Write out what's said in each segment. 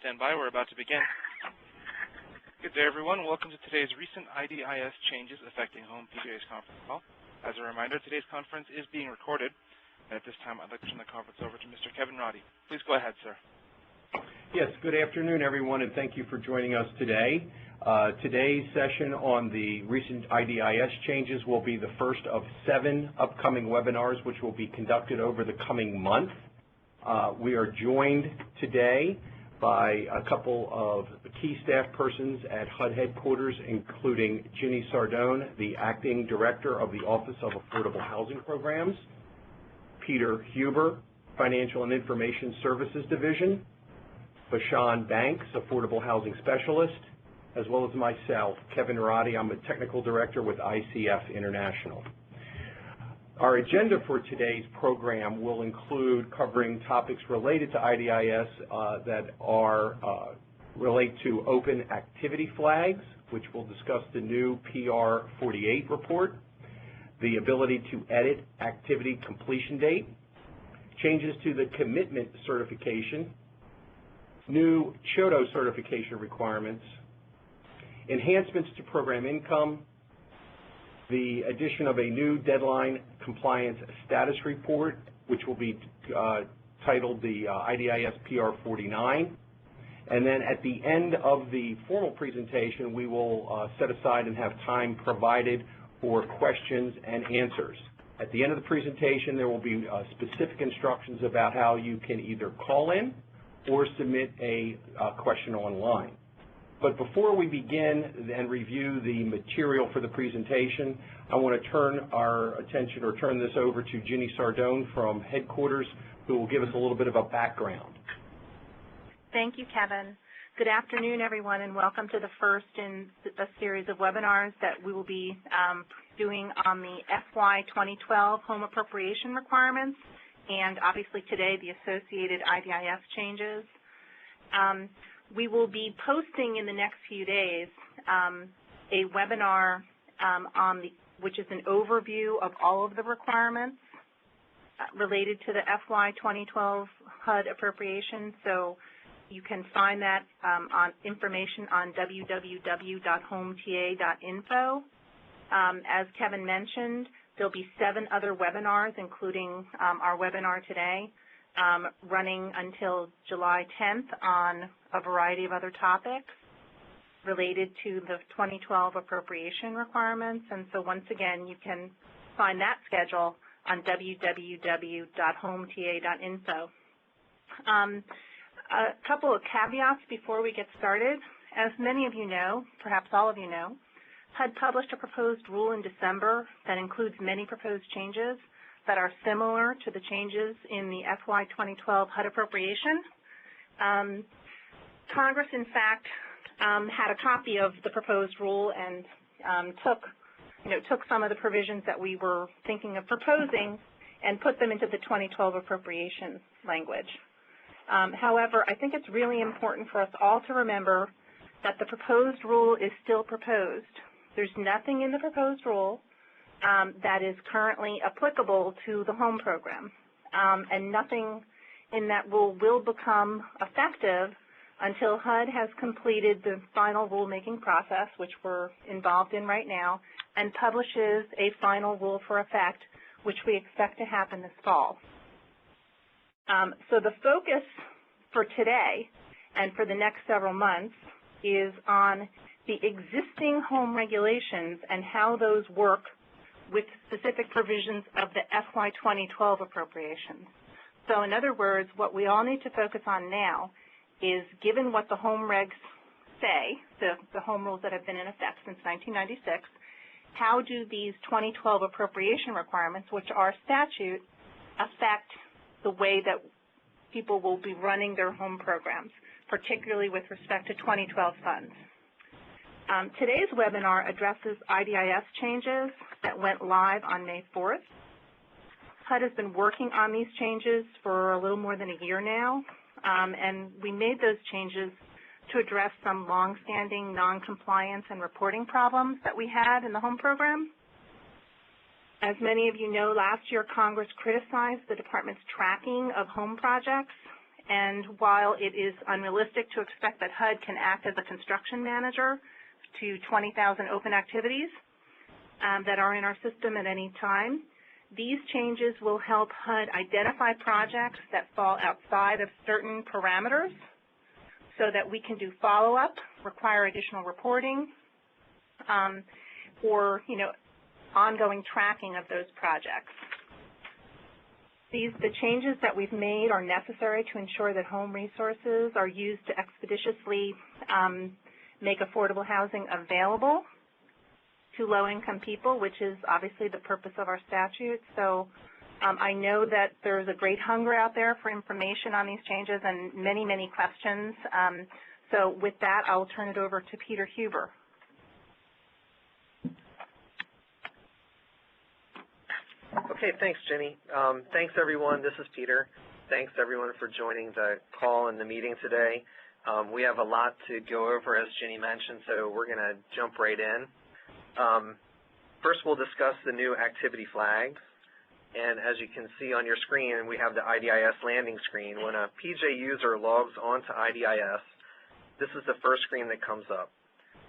stand by. We're about to begin. Good day, everyone. Welcome to today's recent IDIS changes affecting home PGA's conference call. As a reminder, today's conference is being recorded. And at this time, I'd like to turn the conference over to Mr. Kevin Roddy. Please go ahead, sir. Yes, good afternoon, everyone, and thank you for joining us today. Today's session on the recent IDIS changes will be the first of 7 upcoming webinars, which will be conducted over the coming month. We are joined today by a couple of key staff persons at HUD headquarters, including Ginny Sardone, the Acting Director of the Office of Affordable Housing Programs, Peter Huber, Financial and Information Services Division, Bashan Banks, Affordable Housing Specialist, as well as myself, Kevin Roddy. I'm a Technical Director with ICF International. Our agenda for today's program will include covering topics related to IDIS that relate to open activity flags, which will discuss the new PR 48 report, the ability to edit activity completion date, changes to the commitment certification, new CHDO certification requirements, enhancements to program income, the addition of a new deadline compliance status report, which will be titled the IDIS PR 49. And then at the end of the formal presentation, we will set aside and have time provided for questions and answers. At the end of the presentation, there will be specific instructions about how you can either call in or submit a question online. But before we begin and review the material for the presentation, I want to turn this over to Ginny Sardone from headquarters, who will give us a little bit of a background. Thank you, Kevin. Good afternoon, everyone, and welcome to the first in a series of webinars that we will be doing on the FY 2012 home appropriation requirements, and obviously today the associated IDIS changes. We will be posting in the next few days a webinar which is an overview of all of the requirements related to the FY 2012 HUD appropriation. So you can find that information on www.hometa.info. As Kevin mentioned, there'll be 7 other webinars, including our webinar today, running until July 10th on a variety of other topics related to the 2012 appropriation requirements. And so once again, you can find that schedule on www.hometa.info. A couple of caveats before we get started. As many of you know, perhaps all of you know, HUD published a proposed rule in December that includes many proposed changes that are similar to the changes in the FY 2012 HUD appropriation. Congress, in fact, had a copy of the proposed rule and took some of the provisions that we were thinking of proposing and put them into the 2012 appropriation language. However, I think it's really important for us all to remember that the proposed rule is still proposed. There's nothing in the proposed rule that is currently applicable to the home program, and nothing in that rule will become effective until HUD has completed the final rulemaking process, which we're involved in right now, and publishes a final rule for effect, which we expect to happen this fall. So the focus for today and for the next several months is on the existing home regulations and how those work with specific provisions of the FY 2012 appropriations. So in other words, what we all need to focus on now is, given what the home regs say, the home rules that have been in effect since 1996, how do these 2012 appropriation requirements, which are statute, affect the way that people will be running their home programs, particularly with respect to 2012 funds? Today's webinar addresses IDIS changes that went live on May 4th. HUD has been working on these changes for a little more than a year now, and we made those changes to address some long-standing non-compliance and reporting problems that we had in the home program. As many of you know, last year Congress criticized the Department's tracking of home projects And while it is unrealistic to expect that HUD can act as a construction manager to 20,000 open activities that are in our system at any time, these changes will help HUD identify projects that fall outside of certain parameters so that we can do follow-up, require additional reporting, or, ongoing tracking of those projects. The changes that we've made are necessary to ensure that home resources are used to expeditiously make affordable housing available to low-income people, which is obviously the purpose of our statute. So I know that there's a great hunger out there for information on these changes and many, many questions. So with that, I'll turn it over to Peter Huber. Okay, thanks, Jenny. Thanks, everyone. This is Peter. Thanks, everyone, for joining the call and the meeting today. We have a lot to go over, as Jenny mentioned, so we're going to jump right in. First, we'll discuss the new activity flags. And as you can see on your screen, we have the IDIS landing screen. When a PJ user logs onto IDIS, this is the first screen that comes up.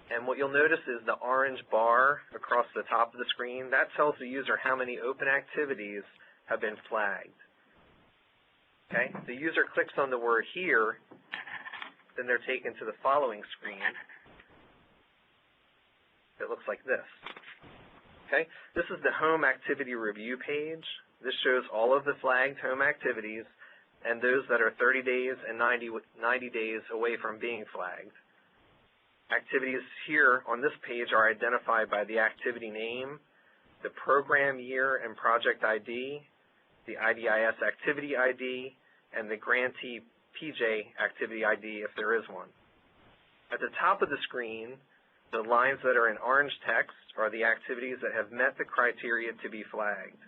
And what you'll notice is the orange bar across the top of the screen. That tells the user how many open activities have been flagged. Okay? The user clicks on the word here, then they're taken to the following screen. It looks like this. Okay? This is the home activity review page. This shows all of the flagged home activities and those that are 30 days and 90 days away from being flagged. Activities here on this page are identified by the activity name, the program year and project ID, the IDIS activity ID, and the grantee PJ activity ID if there is one. At the top of the screen, the lines that are in orange text are the activities that have met the criteria to be flagged.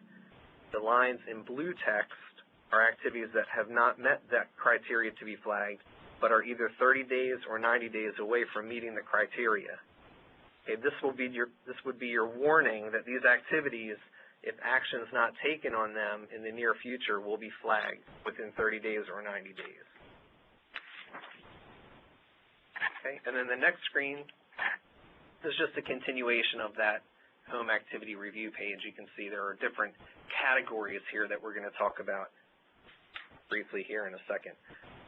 The lines in blue text are activities that have not met that criteria to be flagged, but are either 30 days or 90 days away from meeting the criteria. Okay, this would be your warning that these activities, if action is not taken on them in the near future, will be flagged within 30 days or 90 days. Okay, and then the next screen is just a continuation of that home activity review page. You can see there are different categories here that we're going to talk about briefly here in a second.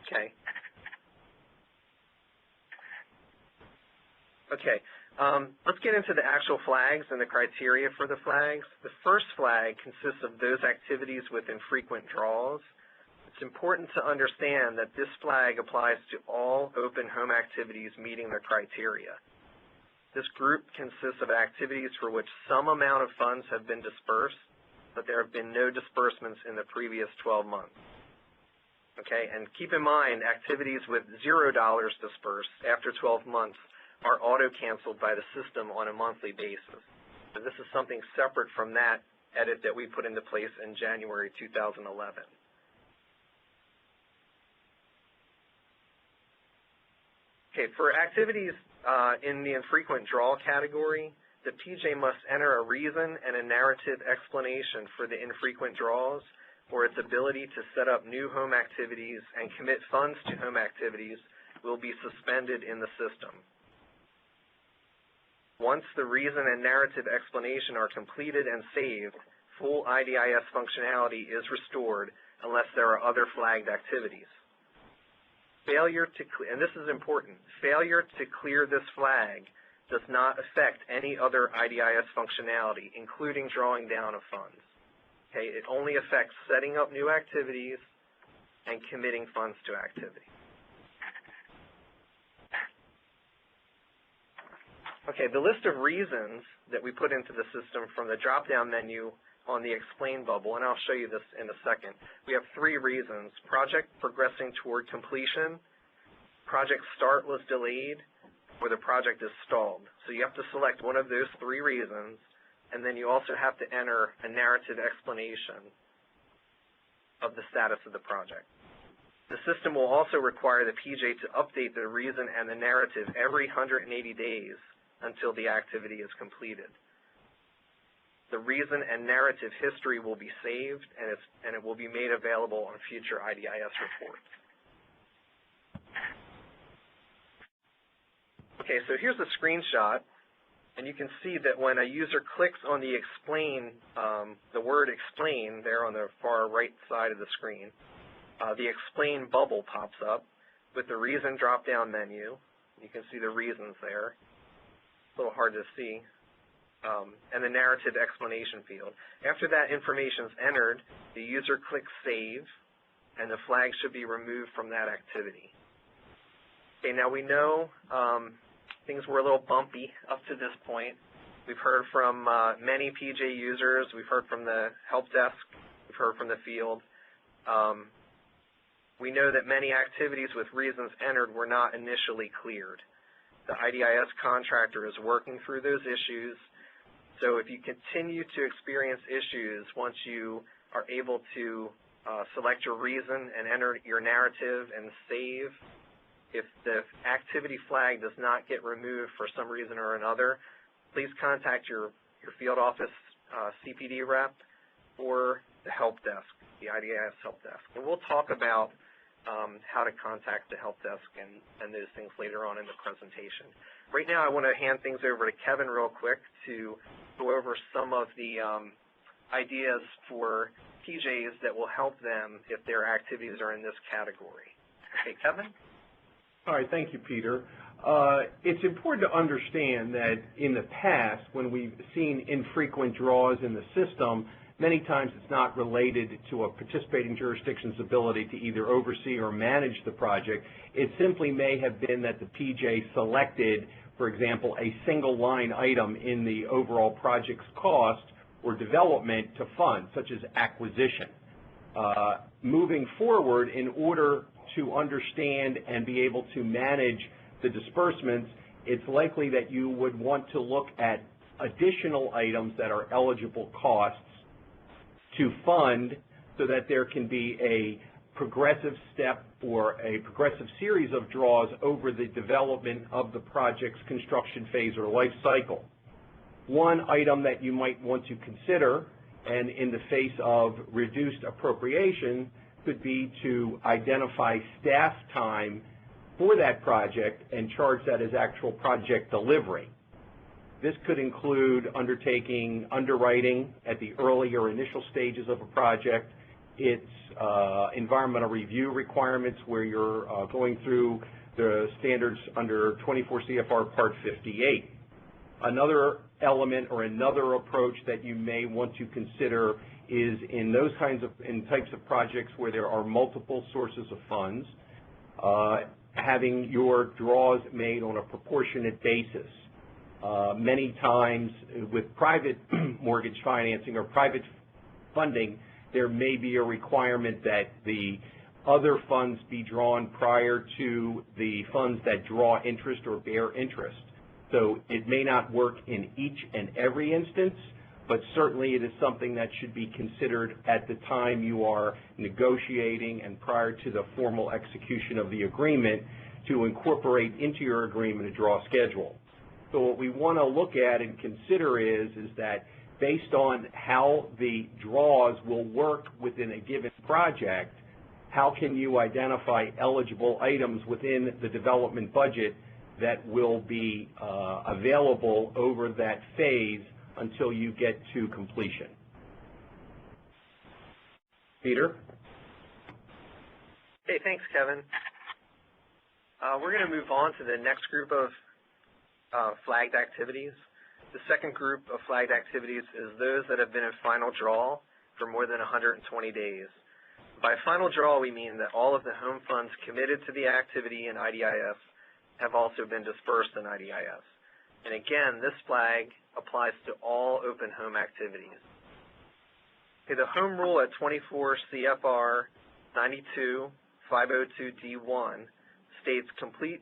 Okay. Okay, let's get into the actual flags and the criteria for the flags. The first flag consists of those activities with infrequent draws. It's important to understand that this flag applies to all open home activities meeting the criteria. This group consists of activities for which some amount of funds have been dispersed, but there have been no disbursements in the previous 12 months. Okay, and keep in mind, activities with $0 dispersed after 12 months are auto-canceled by the system on a monthly basis. So this is something separate from that edit that we put into place in January 2011. Okay, for activities in the infrequent draw category, the PJ must enter a reason and a narrative explanation for the infrequent draws or its ability to set up new home activities and commit funds to home activities will be suspended in the system. Once the reason and narrative explanation are completed and saved, full IDIS functionality is restored unless there are other flagged activities. Failure to, and this is important, failure to clear this flag does not affect any other IDIS functionality, including drawing down of funds. Okay, it only affects setting up new activities and committing funds to activity. Okay, the list of reasons that we put into the system from the drop-down menu on the explain bubble, and I'll show you this in a second. We have 3 reasons: project progressing toward completion, project start was delayed, or the project is stalled. So you have to select one of those 3 reasons, and then you also have to enter a narrative explanation of the status of the project. The system will also require the PJ to update the reason and the narrative every 180 days until the activity is completed. The reason and narrative history will be saved, and it will be made available on future IDIS reports. Okay, so here's a screenshot, and you can see that when a user clicks on the explain, the word explain there on the far right side of the screen, the explain bubble pops up with the reason drop-down menu. You can see the reasons there. A little hard to see. And the narrative explanation field. After that information is entered, the user clicks Save, and the flag should be removed from that activity. Okay, now we know things were a little bumpy up to this point. We've heard from many PJ users. We've heard from the help desk. We've heard from the field. We know that many activities with reasons entered were not initially cleared. The IDIS contractor is working through those issues. So if you continue to experience issues once you are able to select your reason and enter your narrative and save, if the activity flag does not get removed for some reason or another, please contact your field office CPD rep or the help desk, the IDIS help desk. And we'll talk about how to contact the help desk and those things later on in the presentation. Right now, I want to hand things over to Kevin real quick to go over some of the ideas for PJs that will help them if their activities are in this category. Okay, Kevin? All right, thank you, Peter. It's important to understand that in the past, when we've seen infrequent draws in the system, many times it's not related to a participating jurisdiction's ability to either oversee or manage the project. It simply may have been that the PJ selected, for example, a single line item in the overall project's cost or development to fund, such as acquisition. Moving forward, in order to understand and be able to manage the disbursements, it's likely that you would want to look at additional items that are eligible costs to fund so that there can be a progressive step or a progressive series of draws over the development of the project's construction phase or life cycle. One item that you might want to consider, and in the face of reduced appropriation, could be to identify staff time for that project and charge that as actual project delivery. This could include undertaking underwriting at the earlier initial stages of a project. It's environmental review requirements where you're going through the standards under 24 CFR Part 58. Another element or another approach that you may want to consider is in those types of projects where there are multiple sources of funds, having your draws made on a proportionate basis. Many times with private mortgage financing or private funding, there may be a requirement that the other funds be drawn prior to the funds that draw interest or bear interest. So it may not work in each and every instance, but certainly it is something that should be considered at the time you are negotiating and prior to the formal execution of the agreement to incorporate into your agreement a draw schedule. So what we want to look at and consider is that based on how the draws will work within a given project, how can you identify eligible items within the development budget that will be available over that phase until you get to completion. Peter? Okay, thanks, Kevin. We're going to move on to the next group of flagged activities. The second group of flagged activities is those that have been in final draw for more than 120 days. By final draw, we mean that all of the home funds committed to the activity in IDIS have also been dispersed in IDIS. And again, this flag applies to all open home activities. Okay, the home rule at 24 CFR 92-502D1 states complete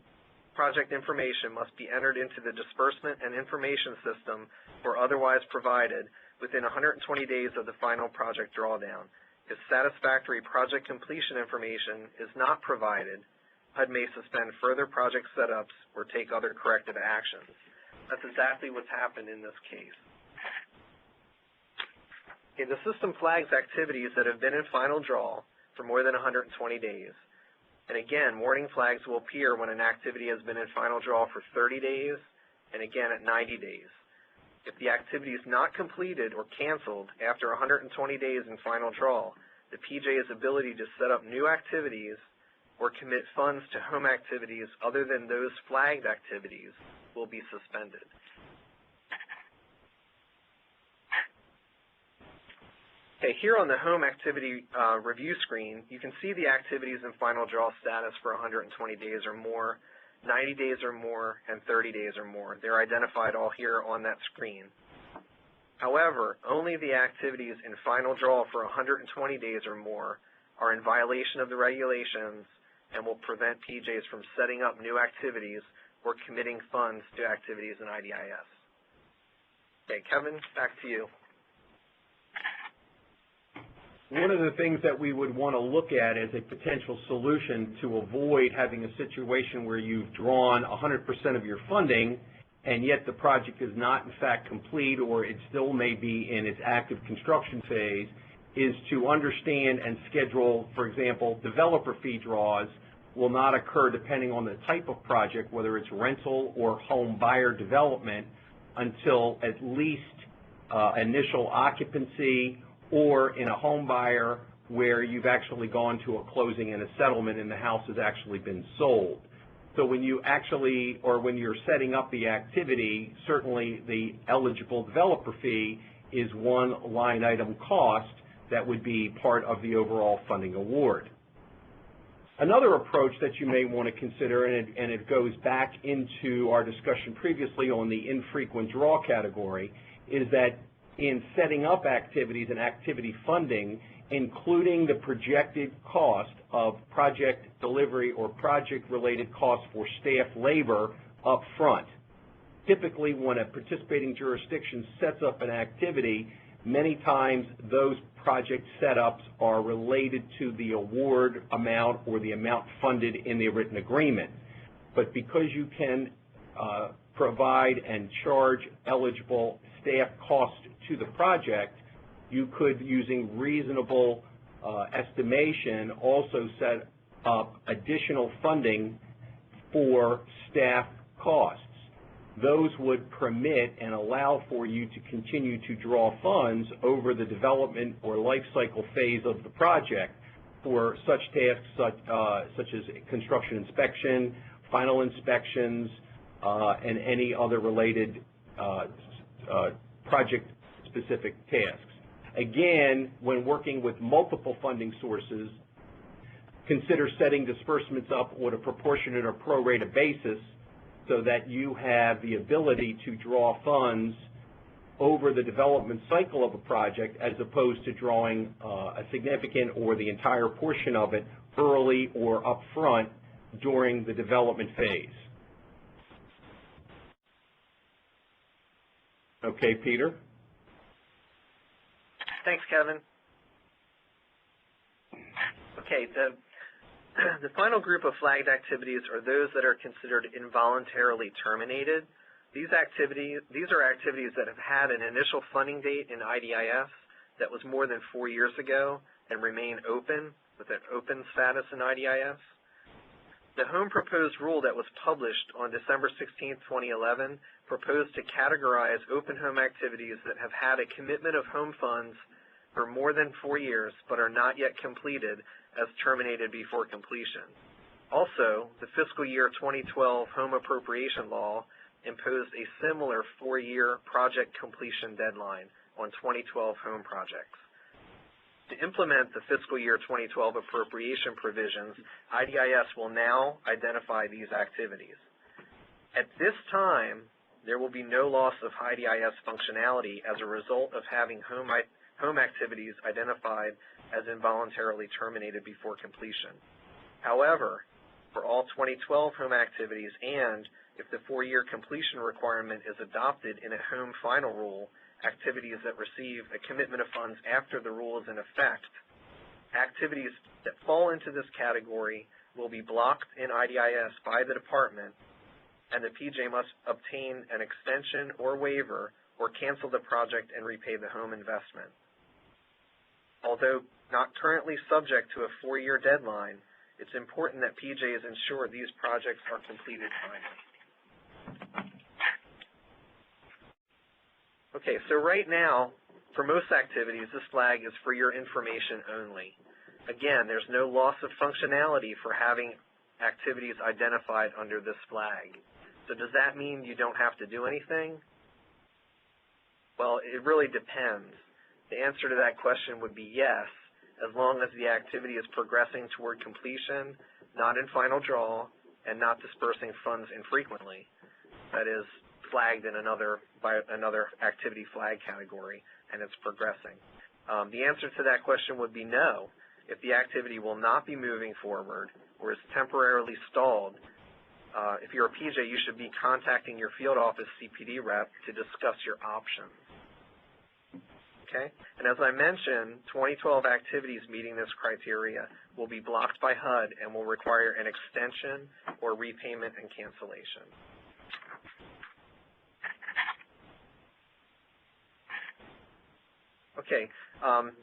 project information must be entered into the disbursement and information system or otherwise provided within 120 days of the final project drawdown. If satisfactory project completion information is not provided, HUD may suspend further project setups or take other corrective actions. That's exactly what's happened in this case. Okay, the system flags activities that have been in final draw for more than 120 days. And again, warning flags will appear when an activity has been in final draw for 30 days and again at 90 days. If the activity is not completed or canceled after 120 days in final draw, the PJ's ability to set up new activities or commit funds to home activities other than those flagged activities will be suspended. Okay, here on the home activity review screen, you can see the activities in final draw status for 120 days or more, 90 days or more, and 30 days or more. They're identified all here on that screen. However, only the activities in final draw for 120 days or more are in violation of the regulations and will prevent PJs from setting up new activities or committing funds to activities in IDIS. Okay, Kevin, back to you. One of the things that we would want to look at as a potential solution to avoid having a situation where you've drawn 100% of your funding and yet the project is not in fact complete or it still may be in its active construction phase is to understand and schedule, for example, developer fee draws will not occur depending on the type of project, whether it's rental or home buyer development, until at least initial occupancy, or in a home buyer where you've actually gone to a closing and a settlement and the house has actually been sold. So when you actually, or when you're setting up the activity, certainly the eligible developer fee is one line item cost that would be part of the overall funding award. Another approach that you may want to consider, and it goes back into our discussion previously on the infrequent draw category, is that in setting up activities and activity funding, including the projected cost of project delivery or project-related costs for staff labor up front. Typically, when a participating jurisdiction sets up an activity, many times those project setups are related to the award amount or the amount funded in the written agreement. But because you can provide and charge eligible staff costs to the project, you could, using reasonable estimation, also set up additional funding for staff costs. Those would permit and allow for you to continue to draw funds over the development or life cycle phase of the project for such tasks such as construction inspection, final inspections, and any other related project-specific tasks. Again, when working with multiple funding sources, consider setting disbursements up on a proportionate or pro rata basis so that you have the ability to draw funds over the development cycle of a project as opposed to drawing a significant or the entire portion of it early or upfront during the development phase. Okay, Peter? Thanks, Kevin. Okay, the final group of flagged activities are those that are considered involuntarily terminated. These are activities that have had an initial funding date in IDIS that was more than 4 years ago and remain open with an open status in IDIS. The home proposed rule that was published on December 16, 2011 proposed to categorize open home activities that have had a commitment of home funds for more than 4 years but are not yet completed as terminated before completion. Also, the fiscal year 2012 Home Appropriation Law imposed a similar 4-year project completion deadline on 2012 home projects. To implement the fiscal year 2012 appropriation provisions, IDIS will now identify these activities. At this time, there will be no loss of IDIS functionality as a result of having home activities identified as involuntarily terminated before completion. However, for all 2012 home activities and if the 4-year completion requirement is adopted in a home final rule, activities that receive a commitment of funds after the rule is in effect, activities that fall into this category will be blocked in IDIS by the department, and the PJ must obtain an extension or waiver or cancel the project and repay the home investment. Although not currently subject to a 4-year deadline, it's important that PJs ensure these projects are completed timely. Okay, so right now, for most activities, this flag is for your information only. Again, there's no loss of functionality for having activities identified under this flag. So does that mean you don't have to do anything? Well, it really depends. The answer to that question would be yes, as long as the activity is progressing toward completion, not in final draw, and not dispersing funds infrequently. That is flagged in by another activity flag category, and it's progressing. The answer to that question would be no. If the activity will not be moving forward or is temporarily stalled, if you're a PJ, you should be contacting your field office CPD rep to discuss your options. Okay? And as I mentioned, 2012 activities meeting this criteria will be blocked by HUD and will require an extension or repayment and cancellation. Okay,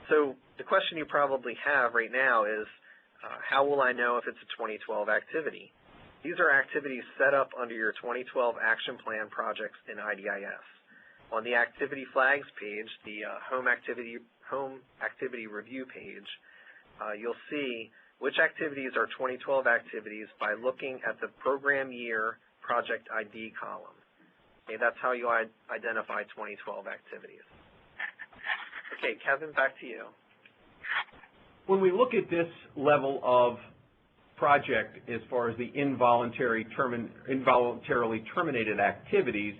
so the question you probably have right now is, how will I know if it's a 2012 activity? These are activities set up under your 2012 Action Plan projects in IDIS. On the Activity Flags page, the Home Activity Review page, you'll see which activities are 2012 activities by looking at the Program Year Project ID column. Okay, that's how you identify 2012 activities. Okay, Kevin, back to you. When we look at this level of project as far as the involuntarily terminated activities,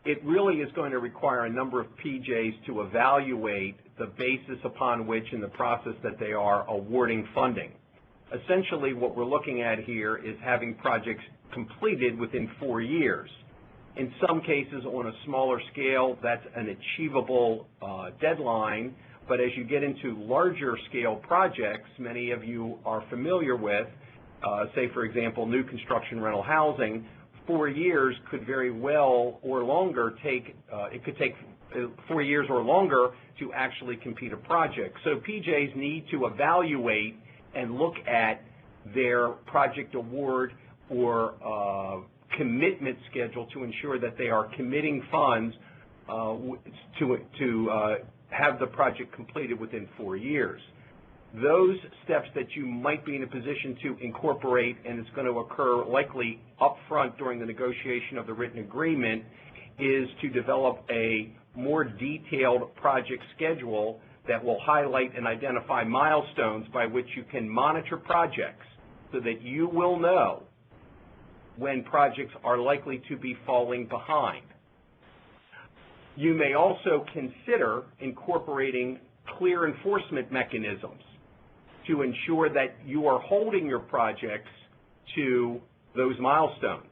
it really is going to require a number of PJs to evaluate the basis upon which in the process that they are awarding funding. Essentially, what we're looking at here is having projects completed within 4 years. In some cases, on a smaller scale, that's an achievable deadline, but as you get into larger scale projects, many of you are familiar with, say, for example, new construction rental housing, 4 years could very well or longer take, it could take 4 years or longer to actually complete a project. So PJs need to evaluate and look at their project award or commitment schedule to ensure that they are committing funds to have the project completed within 4 years. Those steps that you might be in a position to incorporate, and it's going to occur likely up front during the negotiation of the written agreement, is to develop a more detailed project schedule that will highlight and identify milestones by which you can monitor projects so that you will know when projects are likely to be falling behind. You may also consider incorporating clear enforcement mechanisms to ensure that you are holding your projects to those milestones.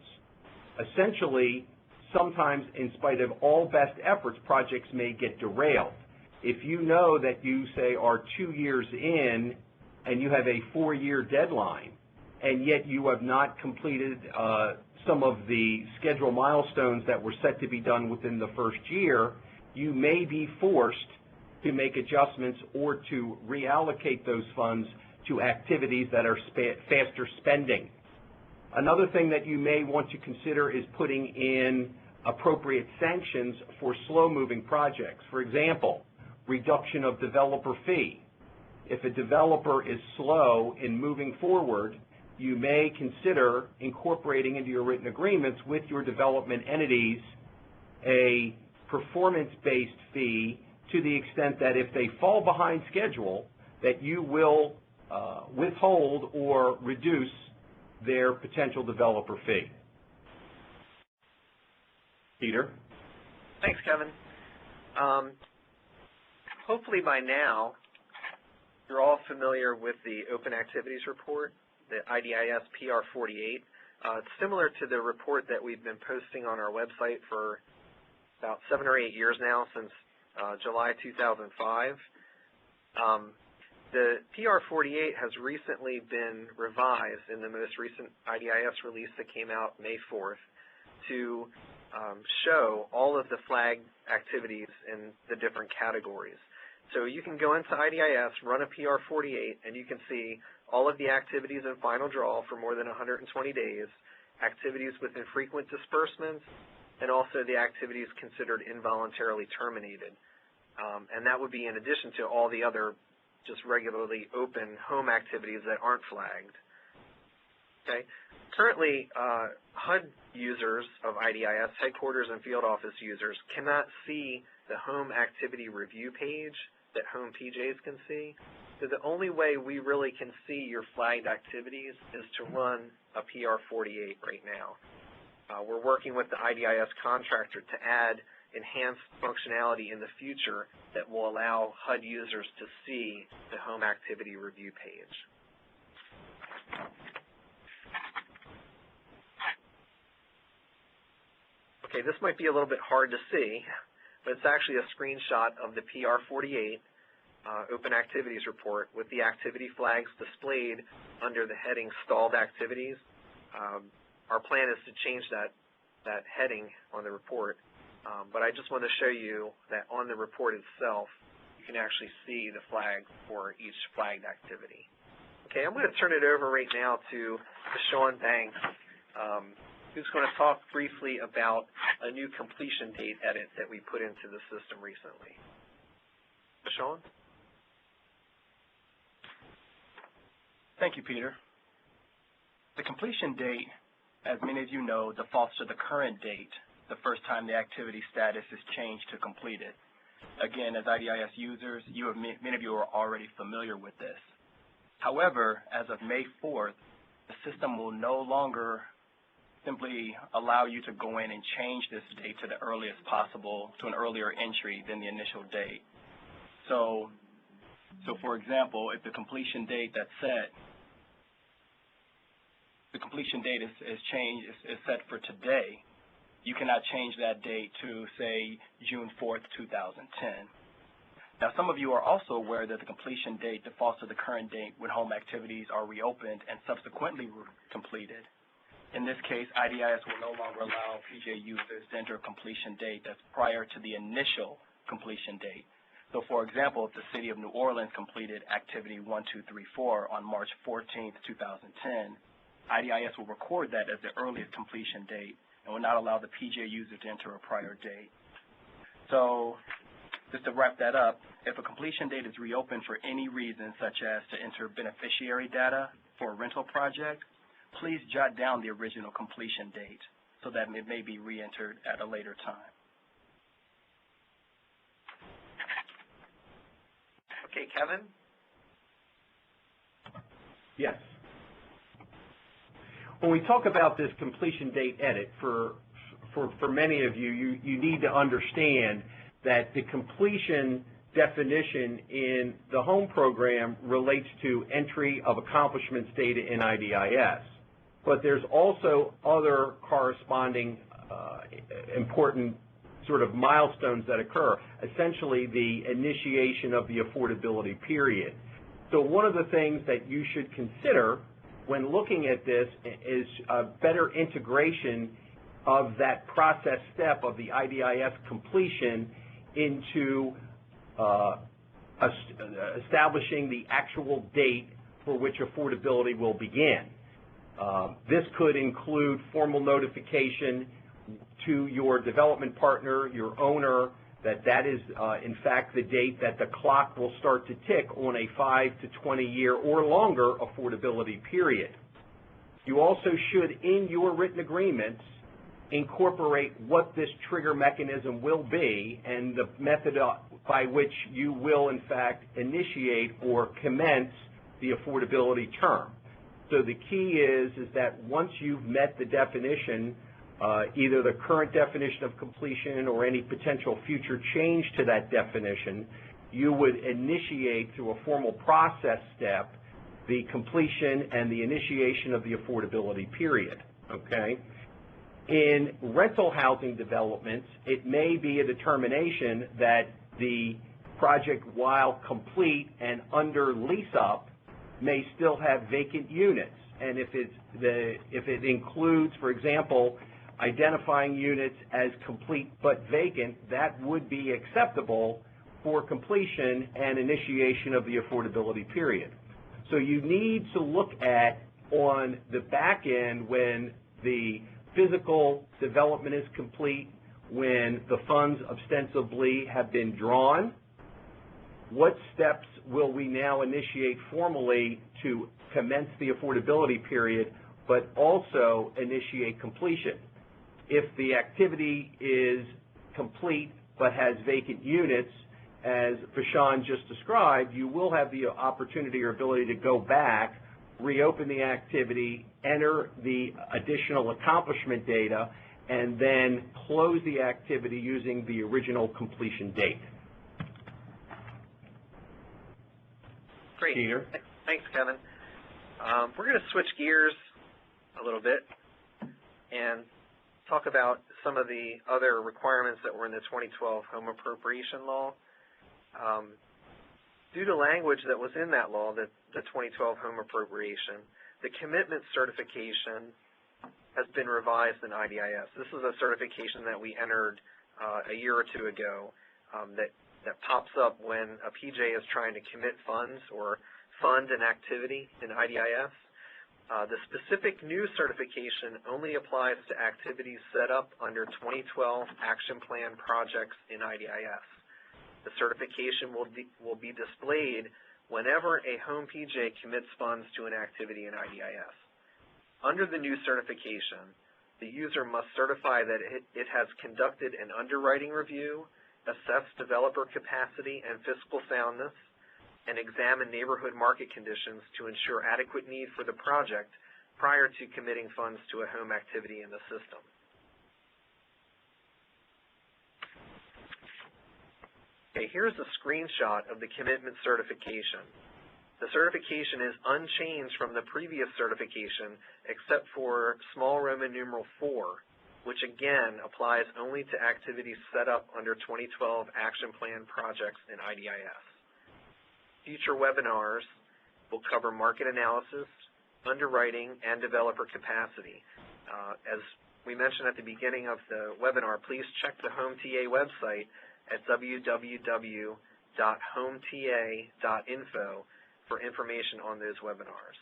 Essentially, sometimes in spite of all best efforts, projects may get derailed. If you know that you, say, are 2 years in and you have a 4-year deadline, and yet you have not completed some of the schedule milestones that were set to be done within the first year, you may be forced to make adjustments or to reallocate those funds to activities that are faster spending. Another thing that you may want to consider is putting in appropriate sanctions for slow-moving projects. For example, reduction of developer fee. If a developer is slow in moving forward, you may consider incorporating into your written agreements with your development entities a performance-based fee to the extent that if they fall behind schedule, that you will withhold or reduce their potential developer fee. Peter? Thanks, Kevin. Hopefully by now, you're all familiar with the Open Activities Report, the IDIS PR 48. It's similar to the report that we've been posting on our website for about 7 or 8 years now, since July 2005. The PR 48 has recently been revised in the most recent IDIS release that came out May 4th to show all of the flag activities in the different categories. So you can go into IDIS, run a PR 48, and you can see all of the activities in final draw for more than 120 days, activities with infrequent disbursements, and also the activities considered involuntarily terminated. And that would be in addition to all the other just regularly open home activities that aren't flagged. Okay. Currently, HUD users of IDIS, headquarters and field office users, cannot see the home activity review page that home PJs can see. So the only way we really can see your flagged activities is to run a PR48 right now. We're working with the IDIS contractor to add enhanced functionality in the future that will allow HUD users to see the home activity review page. Okay, this might be a little bit hard to see, but it's actually a screenshot of the PR48 Open Activities Report with the activity flags displayed under the heading Stalled Activities. Our plan is to change that heading on the report, but I just want to show you that on the report itself, you can actually see the flags for each flagged activity. Okay, I'm going to turn it over right now to Sean Banks, who's going to talk briefly about a new completion date edit that we put into the system recently. Sean? Thank you, Peter. The completion date, as many of you know, defaults to the current date the first time the activity status is changed to completed. Again, as IDIS users, many of you are already familiar with this. However, as of May 4th, the system will no longer simply allow you to go in and change this date to the earliest possible, to an earlier entry than the initial date. So for example, if the completion date that's set, the completion date is set for today, you cannot change that date to, say, June 4th, 2010. Now, some of you are also aware that the completion date defaults to the current date when home activities are reopened and subsequently completed. In this case, IDIS will no longer allow PJ users to enter a completion date that's prior to the initial completion date. So, for example, if the City of New Orleans completed Activity 1234 on March 14th, 2010, IDIS will record that as the earliest completion date and will not allow the PJ user to enter a prior date. So, just to wrap that up, if a completion date is reopened for any reason, such as to enter beneficiary data for a rental project, please jot down the original completion date so that it may be re-entered at a later time. Okay, Kevin? Yes. When we talk about this completion date edit, for many of you, you need to understand that the completion definition in the home program relates to entry of accomplishments data in IDIS. But there's also other corresponding important sort of milestones that occur, essentially the initiation of the affordability period. So one of the things that you should consider when looking at this is a better integration of that process step of the IDIS completion into establishing the actual date for which affordability will begin. This could include formal notification to your development partner, your owner, that is in fact the date that the clock will start to tick on a 5 to 20 year or longer affordability period. You also should, in your written agreements, incorporate what this trigger mechanism will be and the method by which you will in fact initiate or commence the affordability term. So the key is that once you've met the definition, either the current definition of completion or any potential future change to that definition, you would initiate through a formal process step the completion and the initiation of the affordability period, okay? In rental housing developments, it may be a determination that the project, while complete and under lease-up, may still have vacant units. And if it includes, for example, identifying units as complete but vacant, that would be acceptable for completion and initiation of the affordability period. So you need to look at, on the back end, when the physical development is complete, when the funds ostensibly have been drawn, what steps will we now initiate formally to commence the affordability period, but also initiate completion? If the activity is complete but has vacant units, as Vashon just described, you will have the opportunity or ability to go back, reopen the activity, enter the additional accomplishment data, and then close the activity using the original completion date. Great. Peter? Thanks, Kevin. We're going to switch gears a little bit and talk about some of the other requirements that were in the 2012 Home Appropriation Law. Due to language that was in that law, the 2012 Home Appropriation, the commitment certification has been revised in IDIS. This is a certification that we entered a year or two ago that pops up when a PJ is trying to commit funds or fund an activity in IDIS. The specific new certification only applies to activities set up under 2012 Action Plan projects in IDIS. The certification will be displayed whenever a home PJ commits funds to an activity in IDIS. Under the new certification, the user must certify that it has conducted an underwriting review, assessed developer capacity and fiscal soundness, and examine neighborhood market conditions to ensure adequate need for the project prior to committing funds to a home activity in the system. Okay, here's a screenshot of the commitment certification. The certification is unchanged from the previous certification except for small Roman numeral 4, which again applies only to activities set up under 2012 Action Plan projects in IDIS. Future webinars will cover market analysis, underwriting, and developer capacity. As we mentioned at the beginning of the webinar, please check the Home TA website at www.hometa.info for information on those webinars.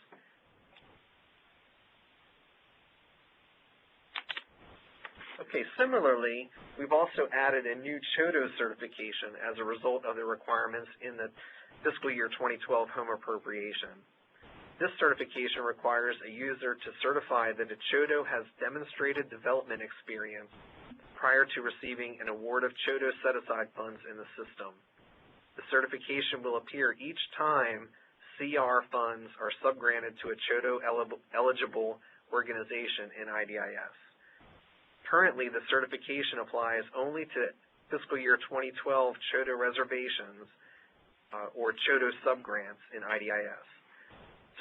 Okay, similarly, we've also added a new CHDO certification as a result of the requirements in the fiscal year 2012 Home Appropriation. This certification requires a user to certify that a CHDO has demonstrated development experience prior to receiving an award of CHDO set-aside funds in the system. The certification will appear each time CR funds are subgranted to a CHDO-eligible organization in IDIS. Currently, the certification applies only to fiscal year 2012 CHDO reservations or CHDO subgrants in IDIS.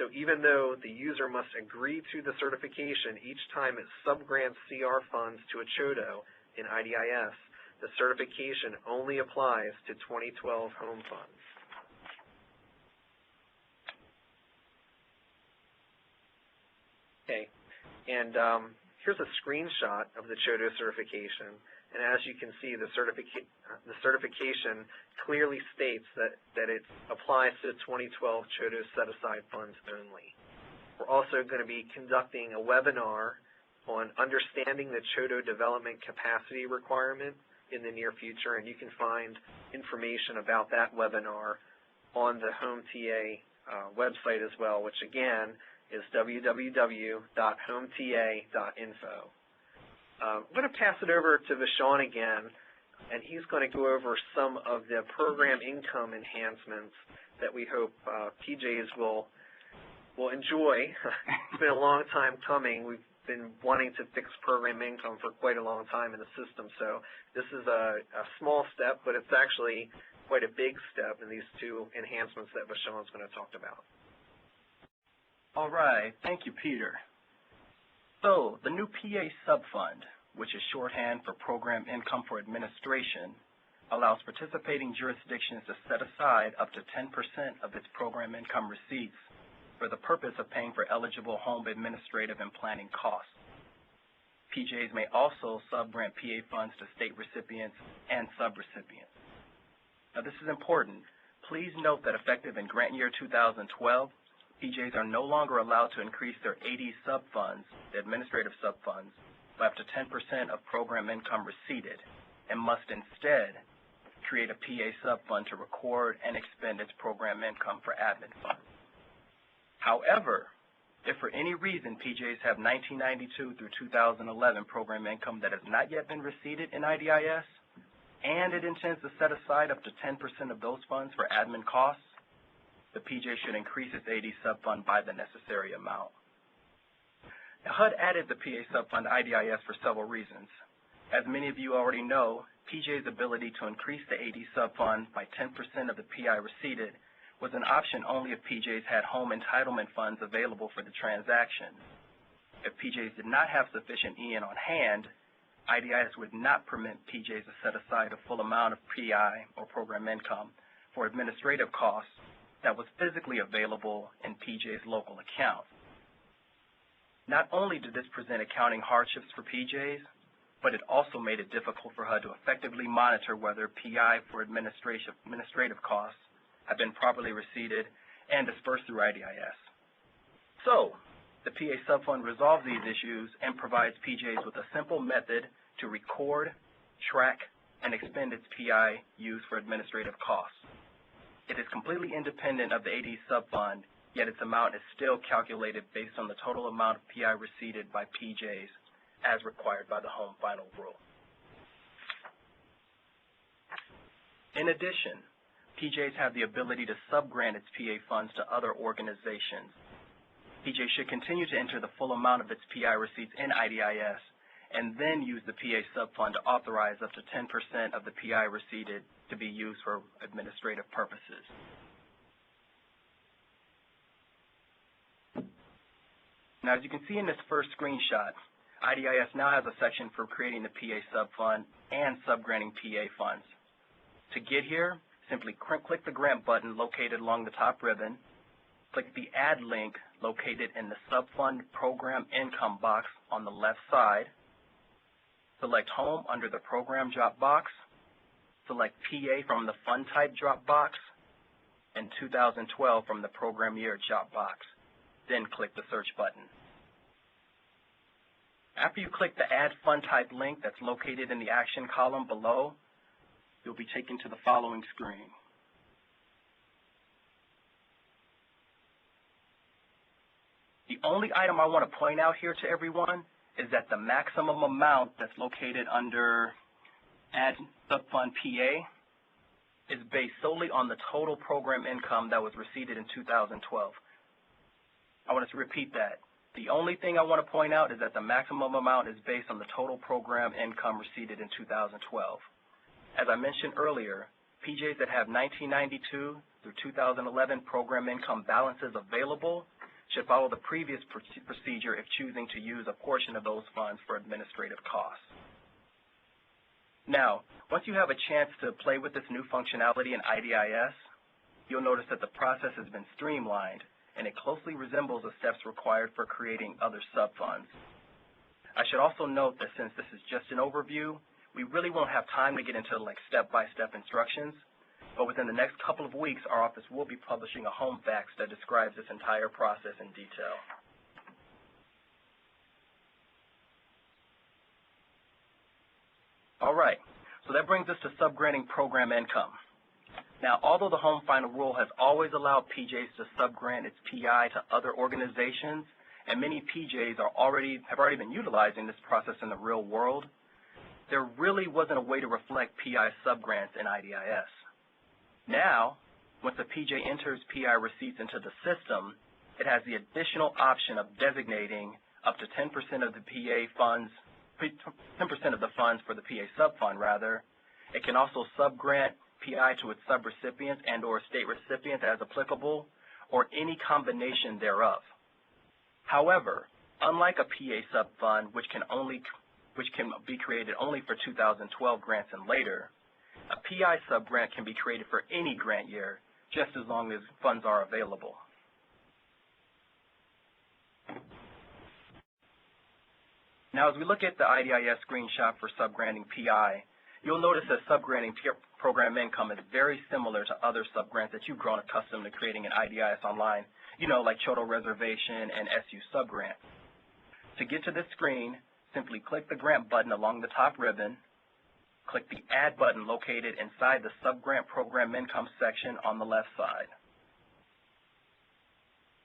So even though the user must agree to the certification each time it subgrants CR funds to a CHDO in IDIS, the certification only applies to 2012 home funds. Okay, and here's a screenshot of the CHDO certification, and as you can see, the certification clearly states that it applies to 2012 CHDO set-aside funds only. We're also going to be conducting a webinar on understanding the CHDO development capacity requirement in the near future, and you can find information about that webinar on the Home TA website as well, which again is www.hometa.info. I'm going to pass it over to Vashon again, and he's going to go over some of the program income enhancements that we hope PJs will enjoy. It's been a long time coming. We've been wanting to fix program income for quite a long time in the system, so this is a small step, but it's actually quite a big step in these two enhancements that Vashon's going to talk about. All right, thank you, Peter. So the new PA subfund, which is shorthand for Program Income for Administration, allows participating jurisdictions to set aside up to 10% of its program income receipts for the purpose of paying for eligible home administrative and planning costs. PJs may also subgrant PA funds to state recipients and subrecipients. Now, this is important. Please note that effective in grant year 2012, PJs are no longer allowed to increase their AD subfunds, the administrative subfunds, by up to 10% of program income receipted, and must instead create a PA subfund to record and expend its program income for admin funds. However, if for any reason PJs have 1992 through 2011 program income that has not yet been receipted in IDIS, and it intends to set aside up to 10% of those funds for admin costs, the PJ should increase its AD subfund by the necessary amount. Now, HUD added the PA subfund to IDIS for several reasons. As many of you already know, PJ's ability to increase the AD subfund by 10% of the PI receipted was an option only if PJs had home entitlement funds available for the transaction. If PJs did not have sufficient EN on hand, IDIS would not permit PJs to set aside a full amount of PI or program income for administrative costs that was physically available in PJ's local account. Not only did this present accounting hardships for PJs, but it also made it difficult for HUD to effectively monitor whether PI for administrative costs have been properly receipted and dispersed through IDIS. So, the PA subfund resolves these issues and provides PJs with a simple method to record, track, and expend its PI used for administrative costs. It is completely independent of the AD subfund, yet its amount is still calculated based on the total amount of PI receipted by PJs as required by the home final rule. In addition, PJs have the ability to subgrant its PA funds to other organizations. PJ should continue to enter the full amount of its PI receipts in IDIS and then use the PA subfund to authorize up to 10% of the PI receipted to be used for administrative purposes. Now, as you can see in this first screenshot, IDIS now has a section for creating the PA subfund and subgranting PA funds. To get here, simply click the grant button located along the top ribbon, click the add link located in the subfund program income box on the left side, select home under the program drop box, select PA from the fund type drop box, and 2012 from the program year drop box, then click the search button. After you click the add fund type link that's located in the action column below, you'll be taken to the following screen. The only item I want to point out here to everyone is that the maximum amount that's located under Add Subfund PA is based solely on the total program income that was receipted in 2012. I want to repeat that. The only thing I want to point out is that the maximum amount is based on the total program income receipted in 2012. As I mentioned earlier, PJs that have 1992 through 2011 program income balances available should follow the previous procedure if choosing to use a portion of those funds for administrative costs. Now, once you have a chance to play with this new functionality in IDIS, you'll notice that the process has been streamlined and it closely resembles the steps required for creating other subfunds. I should also note that since this is just an overview, we really won't have time to get into like step-by-step instructions, but within the next couple of weeks, our office will be publishing a home fax that describes this entire process in detail. All right, so that brings us to subgranting program income. Now, although the home final rule has always allowed PJs to subgrant its PI to other organizations, and many PJs have already been utilizing this process in the real world, there really wasn't a way to reflect PI subgrants in IDIS. Now, once a PJ enters PI receipts into the system, it has the additional option of designating up to 10% of the PA funds, 10% of the funds for the PA subfund, rather. It can also subgrant PI to its subrecipients and or state recipients as applicable, or any combination thereof. However, unlike a PA subfund, which can be created only for 2012 grants and later, a PI subgrant can be created for any grant year, just as long as funds are available. Now, as we look at the IDIS screenshot for subgranting PI, you'll notice that subgranting program income is very similar to other subgrants that you've grown accustomed to creating in IDIS online, like CHDO reservation and SU subgrant. To get to this screen, simply click the grant button along the top ribbon, click the Add button located inside the subgrant program income section on the left side.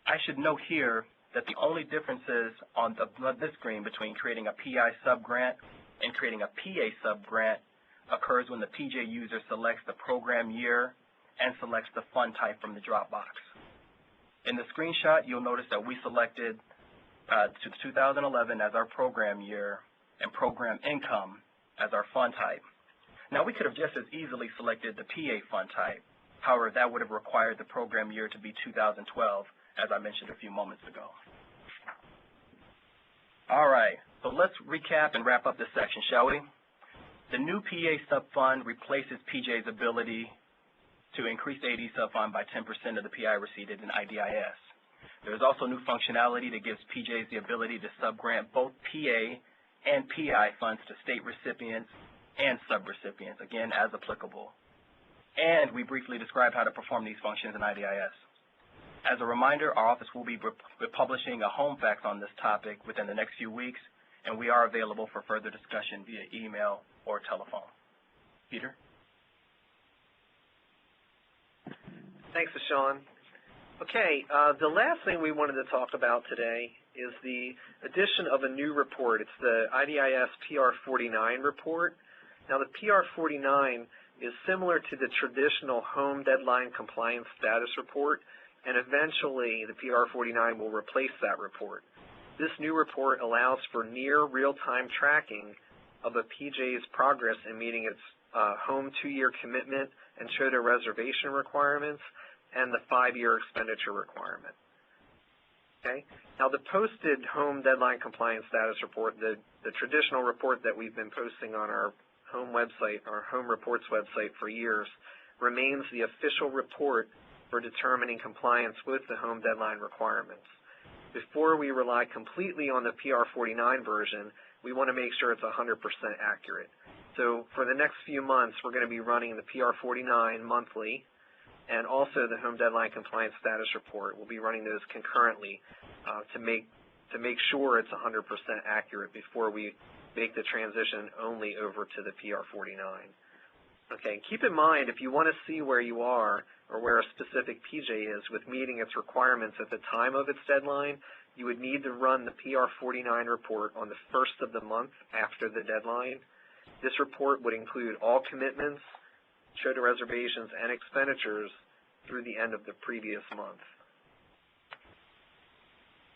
I should note here that the only differences on this screen between creating a PI subgrant and creating a PA subgrant occurs when the PJ user selects the program year and selects the fund type from the drop box. In the screenshot, you'll notice that we selected 2011 as our program year and program income as our fund type. Now, we could have just as easily selected the PA fund type. However, that would have required the program year to be 2012, as I mentioned a few moments ago. All right, so let's recap and wrap up this section, shall we? The new PA subfund replaces PJ's ability to increase the AD subfund by 10% of the PI receipted in IDIS. There is also new functionality that gives PJs the ability to subgrant both PA and PI funds to state recipients and subrecipients, again, as applicable. And we briefly describe how to perform these functions in IDIS. As a reminder, our office will be publishing a home fax on this topic within the next few weeks, and we are available for further discussion via email or telephone. Peter? Thanks, Sean. Okay, the last thing we wanted to talk about today is the addition of a new report. It's the IDIS PR49 report. Now, the PR49 is similar to the traditional home deadline compliance status report, and eventually the PR49 will replace that report. This new report allows for near real-time tracking of a PJ's progress in meeting its home 2-year commitment and CHDO reservation requirements and the 5-year expenditure requirement. Okay? Now, the posted home deadline compliance status report, the traditional report that we've been posting on our home website, our home reports website for years, remains the official report for determining compliance with the home deadline requirements. Before we rely completely on the PR49 version, we want to make sure it's 100% accurate. So for the next few months, we're going to be running the PR49 monthly and also the home deadline compliance status report. We'll be running those concurrently to make sure it's 100% accurate before we make the transition only over to the PR49. Okay, keep in mind, if you want to see where you are or where a specific PJ is with meeting its requirements at the time of its deadline, you would need to run the PR49 report on the first of the month after the deadline. This report would include all commitments, CHDO reservations, and expenditures through the end of the previous month.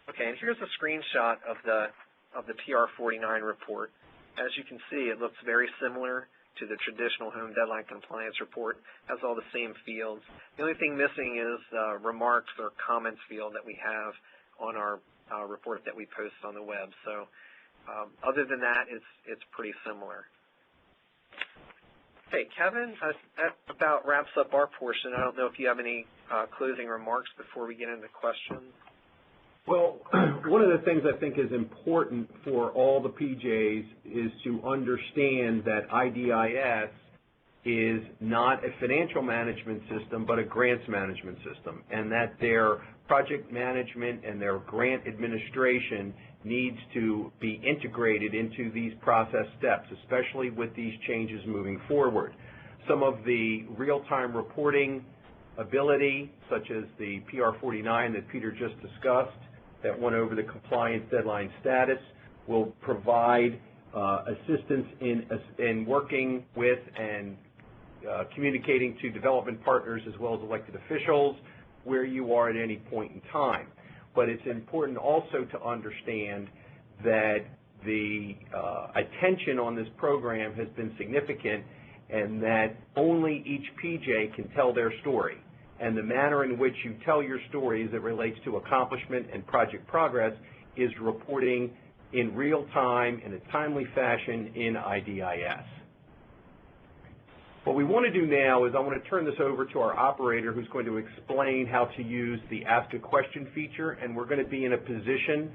Okay, and here's a screenshot of the PR49 report. As you can see, it looks very similar to the traditional home deadline compliance report. It has all the same fields. The only thing missing is the remarks or comments field that we have on our report that we post on the web. So other than that, it's pretty similar. Okay, Kevin, that about wraps up our portion. I don't know if you have any closing remarks before we get into questions. Well, one of the things I think is important for all the PJs is to understand that IDIS is not a financial management system, but a grants management system, and that their project management and their grant administration needs to be integrated into these process steps, especially with these changes moving forward. Some of the real-time reporting ability, such as the PR49 that Peter just discussed, that went over the compliance deadline status, will provide assistance in working with and communicating to development partners as well as elected officials where you are at any point in time. But it's important also to understand that the attention on this program has been significant and that only each PJ can tell their story. And the manner in which you tell your story as it relates to accomplishment and project progress is reporting in real time in a timely fashion in IDIS. What we want to do now is I want to turn this over to our operator who's going to explain how to use the Ask a Question feature, and we're going to be in a position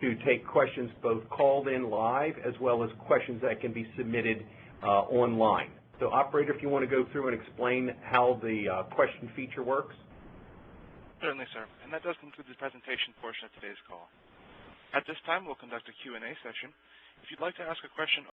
to take questions both called in live as well as questions that can be submitted online. So, operator, if you want to go through and explain how the question feature works. Certainly, sir. And that does conclude the presentation portion of today's call. At this time, we'll conduct a Q&A session. If you'd like to ask a question